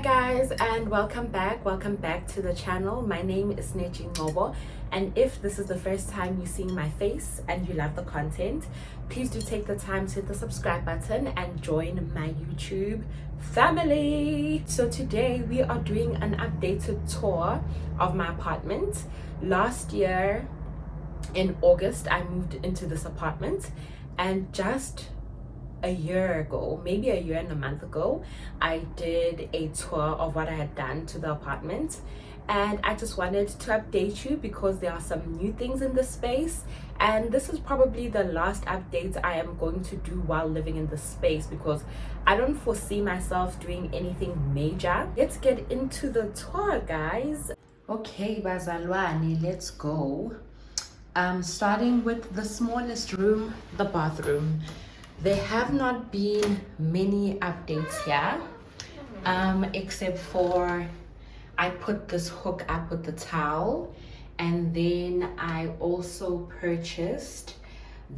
guys, and welcome back to the channel. My name is Nechi Ngobo, and if this is the first time you're seeing my face and you love the content, please do take the time to hit the subscribe button and join my YouTube family. So today we are doing an updated tour of my apartment. Last year in August I moved into this apartment, and just a year ago, maybe a year and a month ago, I did a tour of what I had done to the apartment, and I just wanted to update you because there are some new things in this space, and this is probably the last update I am going to do while living in this space because I don't foresee myself doing anything major. Let's get into the tour, guys. Okay, bazalwane, let's go. Starting with the smallest room, the bathroom. There have not been many updates here, except for I put this hook up with the towel, and then I also purchased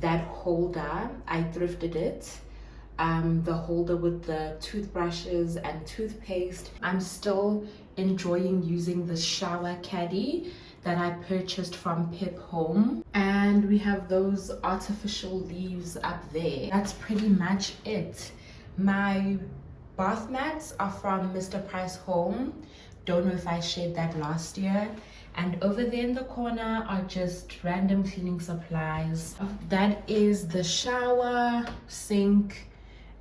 that holder. I thrifted it, the holder with the toothbrushes and toothpaste. I'm still enjoying using the shower caddy that I purchased from Pip Home, and we have those artificial leaves up there. That's pretty much it. My bath mats are from Mr. Price Home. Don't know if I shared that last year. And over there in the corner are just random cleaning supplies. That is the shower, sink,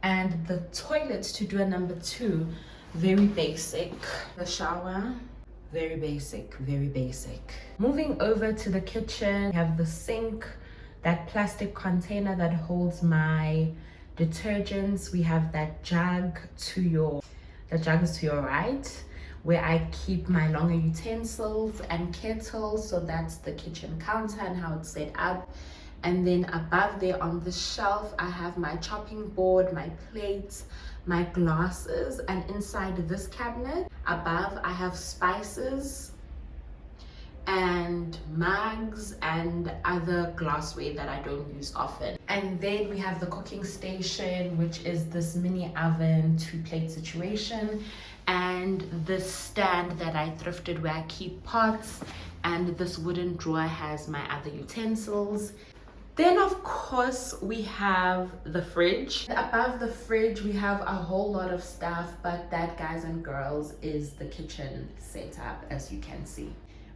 and the toilet to do a number 2. Very basic. The shower, very basic. Moving over to the kitchen, we have the sink, that plastic container that holds my detergents. We have that jug the jug is to your right, where I keep my longer utensils and kettles. So that's the kitchen counter and how it's set up. And then above there on the shelf, I have my chopping board, my plates, my glasses, and inside this cabinet above I have spices and mugs and other glassware that I don't use often. And then we have the cooking station, which is this mini oven 2-plate situation, and this stand that I thrifted where I keep pots, and this wooden drawer has my other utensils. Then of course we have the fridge. Above the fridge we have a whole lot of stuff, but that, guys and girls, is the kitchen setup, as you can see.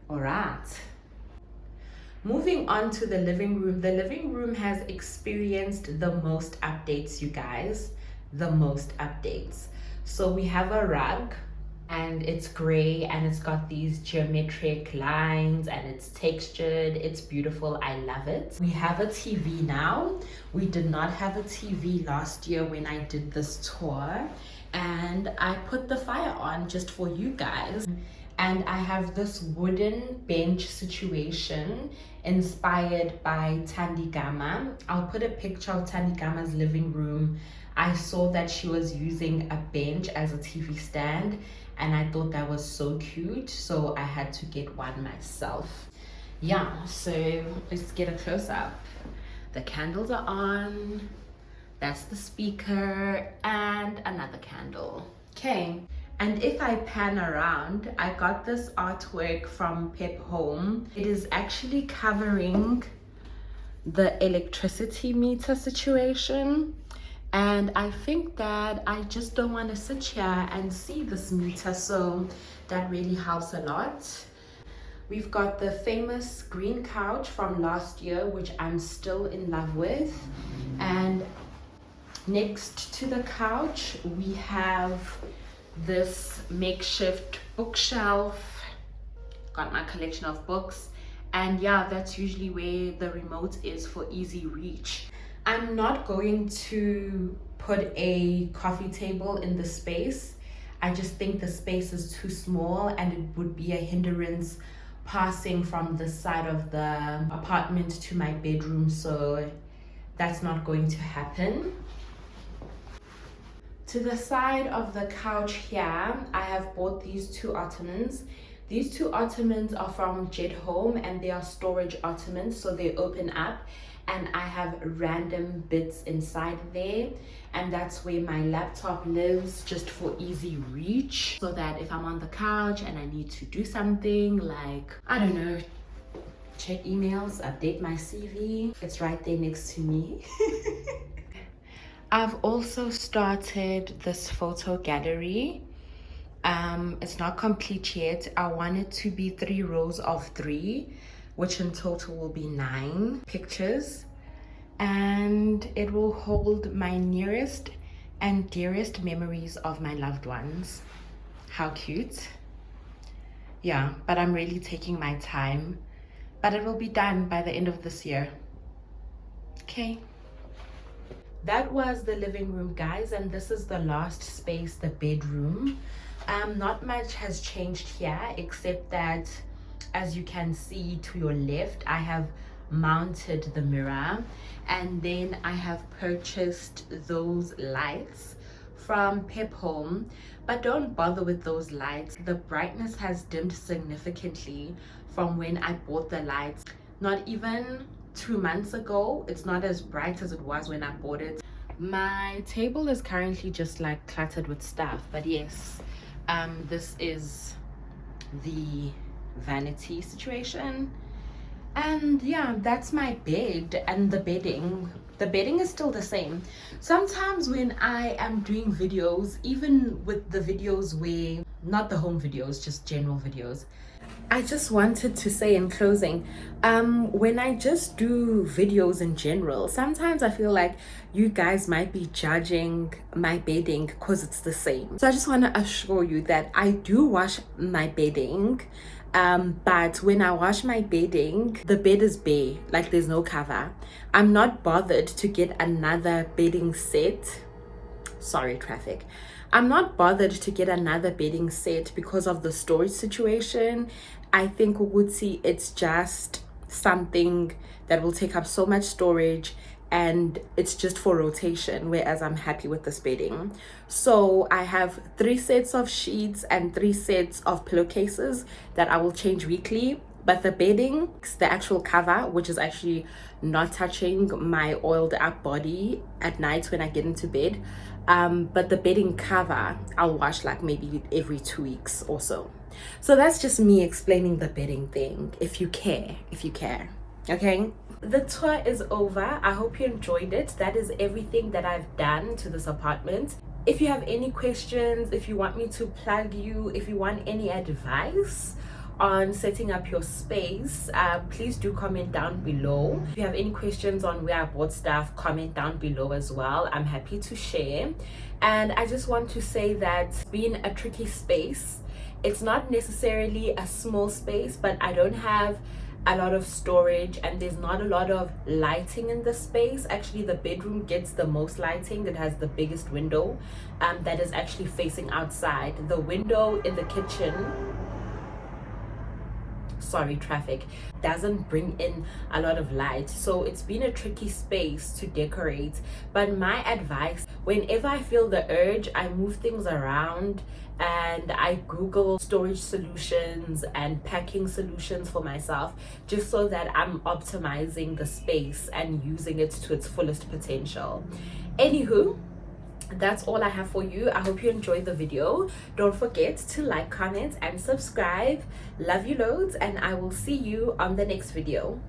All right, moving on to the living room. The living room has experienced the most updates, you guys, the most updates. So we have a rug, and it's gray, and it's got these geometric lines, and it's textured. It's beautiful. I love it. We have a TV now. We did not have a TV last year when I did this tour, and I put the fire on just for you guys. And I have this wooden bench situation inspired by Tandigama. I'll put a picture of Tandigama's living room. I saw that she was using a bench as a TV stand, and I thought that was so cute, so I had to get one myself. Yeah, so let's get a close-up. The candles are on. That's the speaker, and another candle. Okay. And if I pan around, I got this artwork from Pip Home. It is actually covering the electricity meter situation. And I think that I just don't want to sit here and see this meter, so that really helps a lot. We've got the famous green couch from last year, which I'm still in love with. And next to the couch, we have this makeshift bookshelf. Got my collection of books, and yeah, that's usually where the remote is for easy reach. I'm not going to put a coffee table in the space. I just think the space is too small, and it would be a hindrance passing from the side of the apartment to my bedroom, so that's not going to happen. To the side of the couch here, I have bought these 2 Ottomans. These 2 Ottomans are from Jet Home, and they are storage Ottomans, so they open up, and I have random bits inside there, and that's where my laptop lives, just for easy reach, so that if I'm on the couch and I need to do something like, I don't know, check emails, update my CV, it's right there next to me. I've also started this photo gallery. It's not complete yet. I want it to be 3 rows of 3, which in total will be 9 pictures, and it will hold my nearest and dearest memories of my loved ones. How cute. Yeah, but I'm really taking my time, but it will be done by the end of this year. Okay, that was the living room, guys, and this is the last space, the bedroom. Not much has changed here, except that, as you can see to your left, I have mounted the mirror, and then I have purchased those lights from Pep Home. But don't bother with those lights. The brightness has dimmed significantly from when I bought the lights. Not even 2 months ago, it's not as bright as it was when I bought it. My table is currently just like cluttered with stuff, but yes, this is the vanity situation, and yeah, that's my bed. And the bedding is still the same. Sometimes when I am doing videos, even with the videos where, not the home videos, just general videos, I just wanted to say in closing, when I just do videos in general, sometimes I feel like you guys might be judging my bedding because it's the same. So I just want to assure you that I do wash my bedding, but when I wash my bedding, the bed is bare, like there's no cover. I'm not bothered to get another bedding set. Sorry, traffic. I'm not bothered to get another bedding set because of the storage situation. I think Ukuthi, it's just something that will take up so much storage, and it's just for rotation, whereas I'm happy with this bedding. So I have 3 sets of sheets and 3 sets of pillowcases that I will change weekly. But the bedding, the actual cover, which is actually not touching my oiled up body at night when I get into bed, but the bedding cover I'll wash like maybe every 2 weeks or so. So that's just me explaining the bedding thing, if you care, okay? The tour is over. I hope you enjoyed it. That is everything that I've done to this apartment. If you have any questions, if you want me to plug you, if you want any advice on setting up your space, please do comment down below. If you have any questions on where I bought stuff, comment down below as well. I'm happy to share. And I just want to say that being a tricky space, it's not necessarily a small space, but I don't have a lot of storage and there's not a lot of lighting in the space. Actually, the bedroom gets the most lighting. It has the biggest window that is actually facing outside. The window in the kitchen, sorry, traffic, doesn't bring in a lot of light, so it's been a tricky space to decorate. But my advice, whenever I feel the urge, I move things around and I Google storage solutions and packing solutions for myself, just so that I'm optimizing the space and using it to its fullest potential. Anywho, that's all I have for you. I hope you enjoyed the video. Don't forget to like, comment, and subscribe. Love you loads, and I will see you on the next video.